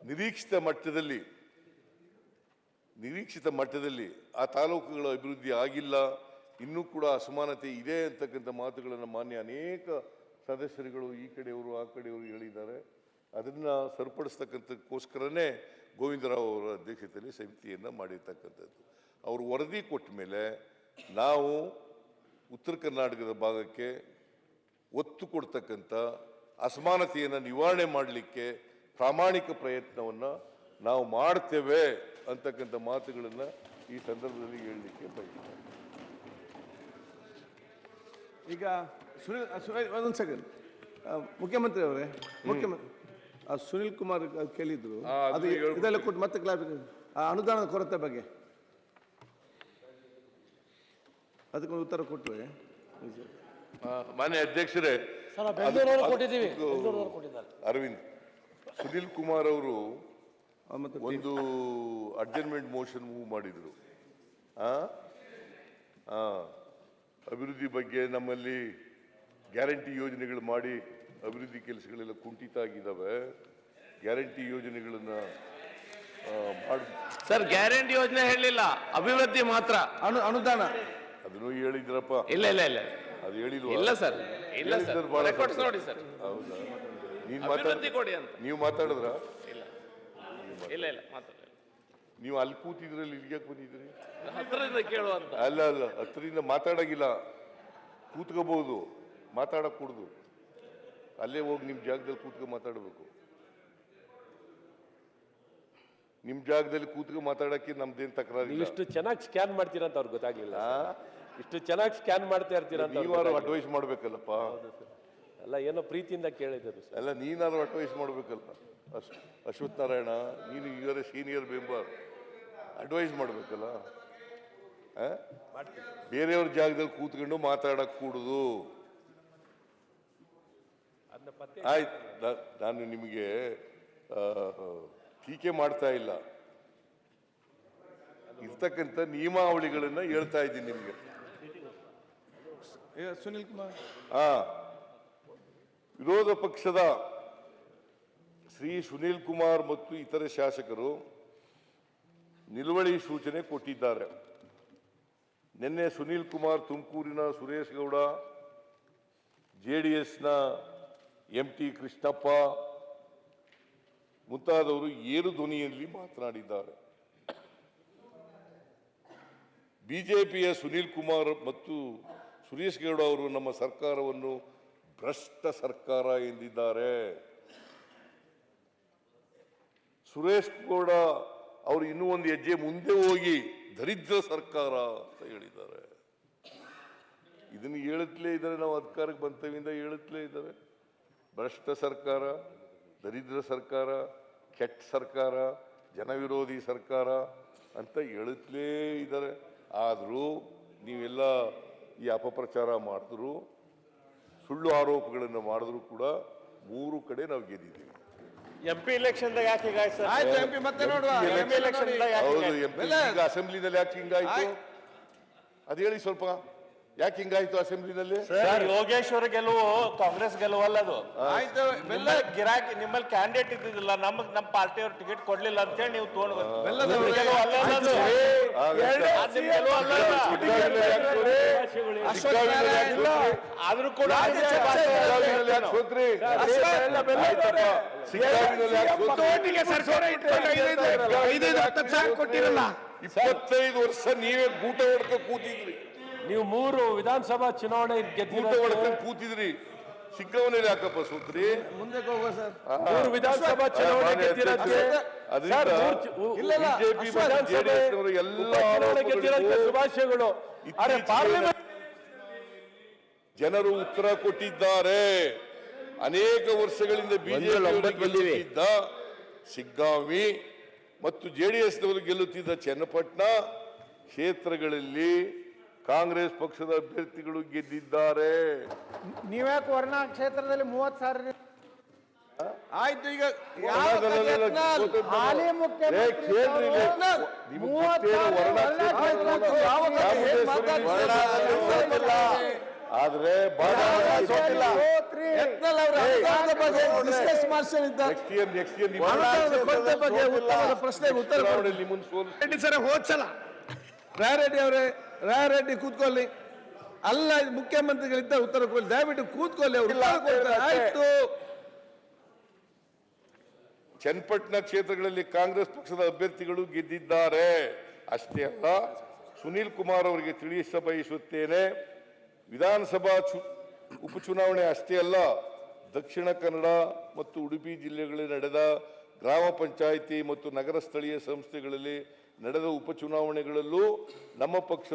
ನಿರೀಕ್ಷಿತ ಮಟ್ಟದಲ್ಲಿ ಆ ತಾಲೂಕುಗಳ ಅಭಿವೃದ್ಧಿ ಆಗಿಲ್ಲ, ಇನ್ನೂ ಕೂಡ ಅಸಮಾನತೆ ಇದೆ ಅಂತಕ್ಕಂಥ ಮಾತುಗಳನ್ನು ಮಾನ್ಯ ಅನೇಕ ಸದಸ್ಯರುಗಳು ಈ ಕಡೆಯವರು ಆ ಕಡೆಯವರು ಹೇಳಿದ್ದಾರೆ. ಅದನ್ನು ಸರಿಪಡಿಸ್ತಕ್ಕಂಥಕ್ಕೋಸ್ಕರನೇ ಗೋವಿಂದರಾವ್ ಅವರ ಅಧ್ಯಕ್ಷತೆಯಲ್ಲಿ ಸಮಿತಿಯನ್ನು ಮಾಡಿರ್ತಕ್ಕಂಥದ್ದು. ಅವರು ವರದಿ ಕೊಟ್ಟ ಮೇಲೆ ನಾವು ಉತ್ತರ ಕರ್ನಾಟಕದ ಭಾಗಕ್ಕೆ ಒತ್ತು ಕೊಡ್ತಕ್ಕಂಥ ಅಸಮಾನತೆಯನ್ನು ನಿವಾರಣೆ ಮಾಡಲಿಕ್ಕೆ ಪ್ರಾಮಾಣಿಕ ಪ್ರಯತ್ನವನ್ನು ನಾವು ಮಾಡ್ತೇವೆ ಅಂತಕ್ಕಂಥ ಮಾತುಗಳನ್ನು ಈ ಸಂದರ್ಭದಲ್ಲಿ ಹೇಳಲಿಕ್ಕೆ ಬಯಸ್ತೇನೆ. ಈಗ ಒಂದು ಸೆಕೆಂಡ್, ಮುಖ್ಯಮಂತ್ರಿ ಅವರೇ, ಮುಖ್ಯಮಂತ್ರಿ ಸುನಿಲ್ ಕುಮಾರ್ ಕೇಳಿದ್ರು, ಅದು ಇದೆಲ್ಲ ಕೊಟ್ಟು ಮತ್ತೆ ಅನುದಾನದ ಕೊರತೆ ಬಗ್ಗೆ ಅದಕ್ಕೊಂದು ಉತ್ತರ ಕೊಟ್ಟರೆ. ಮಾನ್ಯ ಅಧ್ಯಕ್ಷರೇ, ಅರವಿಂದ್, ಸುನಿಲ್ ಕುಮಾರ್ ಅವರು ಒಂದು ಅಡ್ಜರ್ನ್ಮೆಂಟ್ ಮೋಷನ್ ಮೂವ್ ಮಾಡಿದ್ರು. ಅಭಿವೃದ್ಧಿ ಬಗ್ಗೆ ನಮ್ಮಲ್ಲಿ ಗ್ಯಾರಂಟಿ ಯೋಜನೆಗಳು ಮಾಡಿ ಅಭಿವೃದ್ಧಿ ಕೆಲಸಗಳೆಲ್ಲ ಕುಂಠಿತ ಆಗಿದ್ದಾವೆ. ಗ್ಯಾರಂಟಿ ಯೋಜನೆಗಳನ್ನ ಸರ್, ಗ್ಯಾರಂಟಿ ಯೋಜನೆ ಹೇಳಲಿಲ್ಲ, ಅಭಿವೃದ್ಧಿ ಮಾತ್ರ, ಅನುದಾನ ಅದನ್ನು ಹೇಳಿದ್ರಪ್ಪ. ಇಲ್ಲ ಇಲ್ಲ ಇಲ್ಲ, ಅದು ಹೇಳಿಲ್ವಾ? ಇಲ್ಲ ಸರ್, ಇಲ್ಲ ಸರ್, ರೆಕಾರ್ಡ್ಸ್ ನೋಡಿ ಸರ್. ಹೌದಾ? ನೀವು ಮಾತಾಡಿದ್ರ? ಇಲ್ಲ ಇಲ್ಲ ಇಲ್ಲ, ಮಾತಾಡ. ನೀವು ಅಲ್ಲಿ ಕೂತಿದ್ರಲ್ಲಿ ಇಲ್ಲಿಗೆ ಬಂದಿದ್ರಿ? ಹತ್ತಿರದಿಂದ ಕೇಳುವಂತ. ಅಲ್ಲ ಅಲ್ಲ, ಹತ್ತಿರದಿಂದ ಮಾತಾಡಂಗಿಲ್ಲ, ಕೂತ್ಕೋಬಹುದು, ಮಾತಾಡಕ್ ಕೂಡುದು. ಅಲ್ಲೇ ಹೋಗಿ ನಿಮ್ ಜಾಗದಲ್ಲಿ ಕೂತ್ಕೊ ಮಾತಾಡಬೇಕು. ನಿಮ್ ಜಾಗದಲ್ಲಿ ಕೂತ್ಕೊ ಮಾತಾಡಕ್ಕೆ ನಮ್ದೇನ್ ತಕರಾರಿಲ್ಲ. ಇಷ್ಟು ಚೆನ್ನಾಗಿ ಸ್ಕ್ಯಾನ್ ಮಾಡ್ತೀರಾ ಅಂತ ಅವ್ರಿಗೆ ಗೊತ್ತಾಗ್ಲಿಲ್ಲ. ಇಷ್ಟು ಚೆನ್ನಾಗಿ ಸ್ಕ್ಯಾನ್ ಮಾಡ್ತಾ ಇರ್ತೀರಾ ಅಂತ ನೀವಾರು ಅಡ್ವೈಸ್ ಮಾಡ್ಬೇಕಲ್ಲಪ್ಪ. ಅಲ್ಲ, ಏನೋ ಪ್ರೀತಿಯಿಂದ ಕೇಳಿದ್ರು. ಅಲ್ಲ, ನೀನಾರು ಅಡ್ವೈಸ್ ಮಾಡ್ಬೇಕಲ್ಲ. ಅಶ್ವಥ್ ನಾರಾಯಣ, ನೀನು ಇವರ ಸೀನಿಯರ್ ಮೆಂಬರ್, ಅಡ್ವೈಸ್ ಮಾಡ್ಬೇಕಲ್ಲ. ಬೇರೆಯವ್ರ ಜಾಗದಲ್ಲಿ ಕೂತ್ಕೊಂಡು ಮಾತಾಡಕ್ ಕೂಡುದು. ಆಯ್ತು, ನಾನು ನಿಮಗೆ ಟೀಕೆ ಮಾಡ್ತಾ ಇಲ್ಲ, ಇರ್ತಕ್ಕಂಥ ನಿಯಮಾವಳಿಗಳನ್ನ ಹೇಳ್ತಾ ಇದ್ದೀನಿ ನಿಮಗೆ. ಸುನಿಲ್ ಕುಮಾರ್, ವಿರೋಧ ಪಕ್ಷದ ಶ್ರೀ ಸುನೀಲ್ ಕುಮಾರ್ ಮತ್ತು ಇತರೆ ಶಾಸಕರು ನಿಲುವಳಿ ಸೂಚನೆ ಕೊಟ್ಟಿದ್ದಾರೆ. ನಿನ್ನೆ ಸುನೀಲ್ ಕುಮಾರ್ ತುಮಕೂರಿನ ಸುರೇಶ್ ಗೌಡ, ಜೆಡಿಎಸ್ನ MT ಕೃಷ್ಣಪ್ಪ ಮುಂತಾದವರು ಏರು ಧ್ವನಿಯಲ್ಲಿ ಮಾತನಾಡಿದ್ದಾರೆ. ಬಿಜೆಪಿಯ ಸುನೀಲ್ ಕುಮಾರ್ ಮತ್ತು ಸುರೇಶ್ ಗೌಡ ಅವರು ನಮ್ಮ ಸರ್ಕಾರವನ್ನು ಭ್ರಷ್ಟ ಸರ್ಕಾರ ಎಂದಿದ್ದಾರೆ. ಸುರೇಶ್ ಗೌಡ ಅವರು ಇನ್ನೂ ಒಂದು ಹೆಜ್ಜೆ ಮುಂದೆ ಹೋಗಿ ದರಿದ್ರ ಸರ್ಕಾರ ಅಂತ ಹೇಳಿದ್ದಾರೆ. ಇದನ್ನು ಹೇಳುತ್ತಲೇ ಇದ್ದಾರೆ, ನಾವು ಅಧಿಕಾರಕ್ಕೆ ಬಂತವಿಂದ ಹೇಳುತ್ತಲೇ ಇದ್ದಾರೆ. ಭ್ರಷ್ಟ ಸರ್ಕಾರ, ದರಿದ್ರ ಸರ್ಕಾರ, ಕೆಟ್ಟ ಸರ್ಕಾರ, ಜನವಿರೋಧಿ ಸರ್ಕಾರ ಅಂತ ಹೇಳುತ್ತಲೇ ಇದ್ದಾರೆ. ಆದರೂ ನೀವೆಲ್ಲ ಈ ಅಪಪ್ರಚಾರ ಮಾಡಿದ್ರು, ಸುಳ್ಳು ಆರೋಪಗಳನ್ನು ಮಾಡಿದ್ರು ಕೂಡ 3 ಕಡೆ ನಾವು ಗೆದ್ದಿದ್ದೀವಿ. MP ಎಲೆಕ್ಷನ್ ಯಾಕೆ ಹೀಗಾಯ್ತು ಸರ್? ಆಯ್ತು, MP ಮತ್ತೆ ನೋಡುವ. ಹೌದು, MP ಅಸೆಂಬ್ಲಿನಲ್ಲಿ ಯಾಕೆ ಹಿಂಗಾಯ್ತು ಅದು ಹೇಳಿ ಸ್ವಲ್ಪ. ಯಾಕೆ ಹಿಂಗಾಯ್ತು ಅಸೆಂಬ್ಲಿನಲ್ಲಿ? ಯೋಗೇಶ್ವರ ಗೆಲುವು ಕಾಂಗ್ರೆಸ್ ಗೆಲುವಲ್ಲ ಅದು. ಆಯ್ತು, ಗಿರಾಕಿ ನಿಮ್ಮಲ್ಲಿ ಕ್ಯಾಂಡಿಡೇಟ್ ಇದ್ದಿದ್ದಿಲ್ಲ, ನಮ್ಮ ಪಾರ್ಟಿಯವ್ರು ಟಿಕೆಟ್ ಕೊಡ್ಲಿಲ್ಲ ಅಂತ ಹೇಳಿ ನೀವು ತಗೊಂಡು ಆದ್ರೂ ಕೂಡ 25 ವರ್ಷ ನೀವೇ ಗೂಟ ಹೊಡ್ಕ ಕೂತಿದ್ರಿ. ನೀವು 3 ವಿಧಾನಸಭಾ ಚುನಾವಣೆ ಗೂಟ ಹೊಡ್ಕೊಂಡು ಕೂತಿದ್ರಿ. ಸಿಕ್ಕವನಲ್ಲಿ ಯಾಕಪ್ಪ ಸೂತ್ರಿ? ಮುಂದೆ ಹೋಗುವ ಸರ್. 3 ವಿಧಾನಸಭಾ ಚುನಾವಣೆ ಗೆದ್ದಿರೋದಕ್ಕೆ ಶುಭಾಶಯಗಳು. ಪಾರ್ಲಿಮೆಂಟ್ ಜನರು ಉತ್ತರ ಕೊಟ್ಟಿದ್ದಾರೆ. ಅನೇಕ ವರ್ಷಗಳಿಂದ ಬಿಜೆಪಿ ಗೆಲ್ಲುತ್ತಿದ್ದ ಶಿಗ್ಗಾಂವಿ ಮತ್ತು ಜೆಡಿಎಸ್ನವರು ಗೆಲ್ಲುತ್ತಿದ್ದ ಚನ್ನಪಟ್ಟಣ ಕ್ಷೇತ್ರಗಳಲ್ಲಿ ಕಾಂಗ್ರೆಸ್ ಪಕ್ಷದ ಅಭ್ಯರ್ಥಿಗಳು ಗೆದ್ದಿದ್ದಾರೆ. ನೀವ್ಯಾಕೆ ವರ್ಣಾ ಕ್ಷೇತ್ರದಲ್ಲಿ 30,000? ಆಯ್ತು, ಈಗ ಹಾಲಿ ಮುಖ್ಯಮಂತ್ರಿ ಆದ್ರೆ ಮಂತ್ರಿ ಯತ್ನಾಳ್ ಅವರ ಅನುದಾನದ ಬಗ್ಗೆ ಡಿಸ್ಕಸ್ ಮಾಡ್ಸಿದ್ದಾರೆ. ನೆಕ್ಸ್ಟ್ ಇಯರ್ ಅನುದಾನದ ಕೊರತೆ ಬಗ್ಗೆ ಉತ್ತಮವಾದ ಪ್ರಶ್ನೆಗೆ ಉತ್ತರ ಕೊಡಿ. ಮುಂದೆ ಸೋಲ್ ರೆಡ್ಡಿ ಸರ್ ಹೋದ್ಸಲ ರಾಯರೆಡ್ಡಿ ಅವರೇ, ರಾಯರೆಡ್ಡಿ ಕೂತ್ಕೊಳ್ಳಿ. ಅಲ್ಲ, ಇದು ಮುಖ್ಯಮಂತ್ರಿಗಳಿದ್ದ ಉತ್ತರ ಕೊಡಿ. ದಯವಿಟ್ಟು ಕೂತ್ಕೊಳ್ಳಿ. ಅವರು ಉತ್ತರ ಕೊಡ್ತಾರೆ. ಆಯ್ತು. ಚನ್ನಪಟ್ಟಣ ಕ್ಷೇತ್ರಗಳಲ್ಲಿ ಕಾಂಗ್ರೆಸ್ ಪಕ್ಷದ ಅಭ್ಯರ್ಥಿಗಳು ಗೆದ್ದಿದ್ದಾರೆ. ಅಷ್ಟೇ ಅಲ್ಲ, ಸುನೀಲ್ ಕುಮಾರ್ ಅವರಿಗೆ ತಿಳಿಸ ಬಯಸುತ್ತೇನೆ, ವಿಧಾನಸಭಾ ಉಪಚುನಾವಣೆ ಅಷ್ಟೇ ಅಲ್ಲ, ದಕ್ಷಿಣ ಕನ್ನಡ ಮತ್ತು ಉಡುಪಿ ಜಿಲ್ಲೆಗಳಲ್ಲಿ ನಡೆದ ಗ್ರಾಮ ಪಂಚಾಯಿತಿ ಮತ್ತು ನಗರ ಸ್ಥಳೀಯ ಸಂಸ್ಥೆಗಳಲ್ಲಿ ನಡೆದ ಉಪಚುನಾವಣೆಗಳಲ್ಲೂ ನಮ್ಮ ಪಕ್ಷ